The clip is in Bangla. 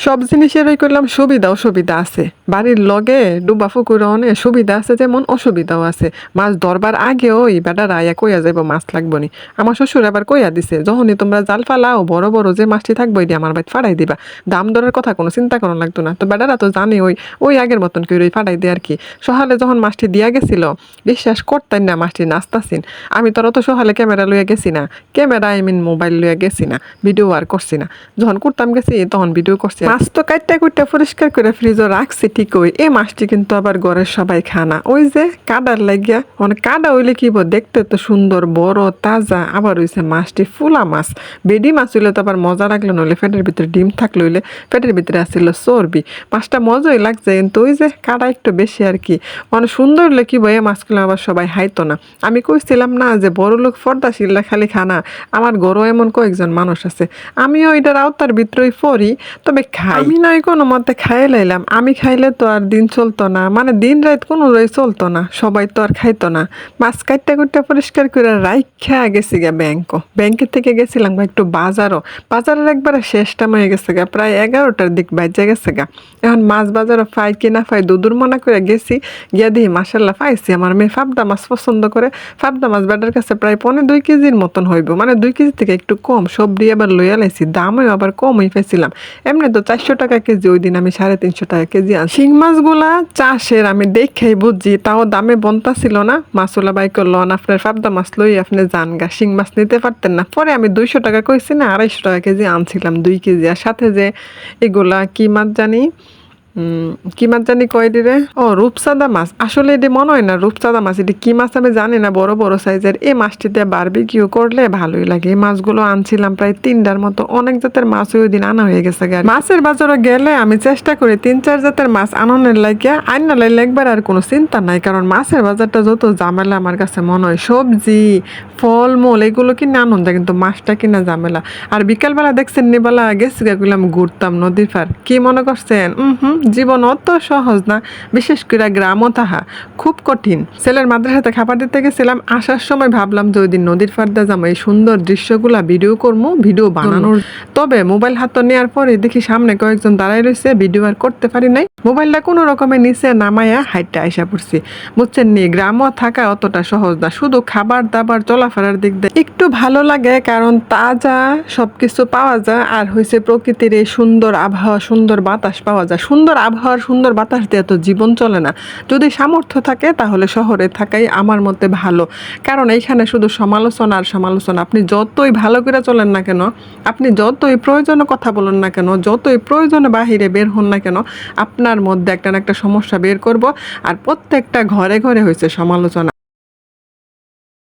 সব জিনিসেরই করলাম সুবিধা অসুবিধা আছে। বাড়ির লগে ডুবা পুকুরে অনেক সুবিধা আছে যেমন অসুবিধাও আছে। মাছ ধরবার আগেও এই বেটারা আয়া কইয়া যাইব মাছ লাগবো নি। আমার শ্বশুর আবার কইয়া দিছে যখনই তোমরা জাল ফালাও বড় বড় যে মাছটি থাকবো এটি আমার বাড়ি ফাড়াই দিবা। দাম দরের কথা কোনো চিন্তা করা লাগতো না। তো বেটারা তো জানে ওই ওই আগের মতন করে ওই ফাড়াই দিয়ে আর কি। সকালে যখন মাছটি দিয়া গেছিল বিশ্বাস করতেন না মাছটি নাচতাছিন। আমি তোর তো সকালে ক্যামেরা লইয়া গেছি না, ক্যামেরা আই মিন মোবাইল লইয়া গেছি না, ভিডিও আর করছি না। যখন করতাম গেছি তখন ভিডিও করছি। মাছ তো কাটটা কুটটা পরিষ্কার করে ফ্রিজে রাখছি ঠিকই, এই মাছটি কিন্তু আবার ঘরের সবাই খানা ওই যে কাদার লাগিয়া মানে কাদা হইলে কি দেখতে তো সুন্দর বড় তাজা। আবার হইছে মাছটি ফুলা মাছ, বেডি মাছ হইলে তো আবার মজা লাগলো, নইলে পেটের ভিতরে ডিম থাকলে হইলে পেটের ভিতরে আসছিল চর্বি। মাছটা মজাই লাগছে কিন্তু ওই যে কাদা একটু বেশি আর কি। মানে সুন্দর হইলে কি এই মাছগুলো আবার সবাই হাইতো না। আমি কইছিলাম না যে বড় লোক ফর্দাশীলরা খালি খানা, আমার ঘরও এমন কয়েকজন মানুষ আছে, আমিও এটার আওতার ভিতরেই পড়ি, তবে খাই। আমি নয় কোনো মতে খাইয়ে লাইলাম, আমি খাইলে তো আর দিন চলতো না, মানে দিন রাত কোনো চলতো না, সবাই তো আর খাইতো না। মাছ কাটটা কুটটা পরিষ্কার করে রাইখা গেছি গা ব্যাংকের থেকে গেছিলাম একটু বাজারের একবারে শেষ টাইম হয়ে গেছে গা, প্রায় 11টার দিক বাজে গেছে গা। এখন মাছ বাজারে ফাই কিনা ফাই দুদুর মনা করে গেছি, গিয়া দিই মাসাল্লাহ পাইছি। আমার মেয়ে ফাবদা মাছ পছন্দ করে, ফাবদা মাছ বেটার কাছে প্রায় 2.5 কেজির মতন হইব, মানে 2 কেজি থেকে একটু কম। সবজি আবার লইয়া লাইছি, দামও আবার কমই পাইছিলাম। এমনি তো 400 টাকা কেজি, ওই দিন আমি 350 টাকা কেজি আনছি। শিং মাছগুলা চাষের আমি দেখেই বুঝছি, তাও দামে বন্তা ছিল না। মাছওয়ালা বাই করলো আপনার ফাবদা মাছ লই আপনি যান গা, শিং মাছ নিতে পারতেন না। পরে আমি 200 টাকা কইছি না, 250 টাকা কেজি আনছিলাম 2 কেজি। আর সাথে যে এগুলা কি মাছ জানি কি মাছ জানি কয় রে, ও রূপচাঁদা মাছ। আসলে এটি মনে হয় না রূপচাঁদা মাছ, এটি কি মাছ আমি জানি না, বড় বড় সাইজের। এই মাছটিতে বারবিকিউ করলে ভালোই লাগে। এই মাছগুলো আনছিলাম প্রায় 3টার মতো, অনেক জাতের মাছ ওই দিন আনা হয়ে গেছে। মাছের বাজারে গেলে আমি চেষ্টা করি 3-4 জাতের মাছ আনানোর লাগিয়া, আইনা লাইলে একবার আর কোনো চিন্তা নাই, কারণ মাছের বাজারটা যত ঝামেলা আমার কাছে মনে হয়। সবজি ফলমূল এগুলো কিনে আনন্দ, কিন্তু মাছটা কিনা ঝামেলা। আর বিকালবেলা দেখছেন নিবেলা গেছি গেলাম ঘুরতাম নদীর পার, কি মনে করছেন? জীবন অত সহজ না, বিশেষ করে গ্রামও তাহা খুব কঠিন। ছেলের মাদ্রাসাতে খাবার দিতে গেছিলাম, আসার সময় ভাবলাম যে ওই দিন নদীর পাড়ে যাবো, এই সুন্দর দৃশ্যগুলা ভিডিও করবো, ভিডিও বানানোর। তবে মোবাইল হাতে নেওয়ার পরে দেখি সামনে কয়েকজন দাঁড়াই রয়েছে, ভিডিও আর করতে পারি নাই। মোবাইলটা কোনো রকমে নিচে নামাইয়া হাইটটা আইসা পড়ছি। বুঝছেন নি, গ্রামও থাকা অতটা সহজ না। শুধু খাবার দাবার চলাফেরার দিক দিয়ে একটু ভালো লাগে, কারণ তাজা সবকিছু পাওয়া যায়, আর হয়েছে প্রকৃতির এই সুন্দর আবহাওয়া, সুন্দর বাতাস পাওয়া যায়। সুন্দর আবহাওয়ার সুন্দর বাতাস দিয়ে তো জীবন চলে না। যদি সামর্থ্য থাকে তাহলে শহরে থাকাই আমার মতে ভালো, কারণ এইখানে শুধু সমালোচনা আর সমালোচনা। আপনি যতই ভালো করে চলেন না কেন, আপনি যতই প্রয়োজনে কথা বলেন না কেন, যতই প্রয়োজনে বাহিরে বের হন না কেন, আপনার মধ্যে একটা না একটা সমস্যা বের করব। আর প্রত্যেকটা ঘরে ঘরে হয়েছে সমালোচনা।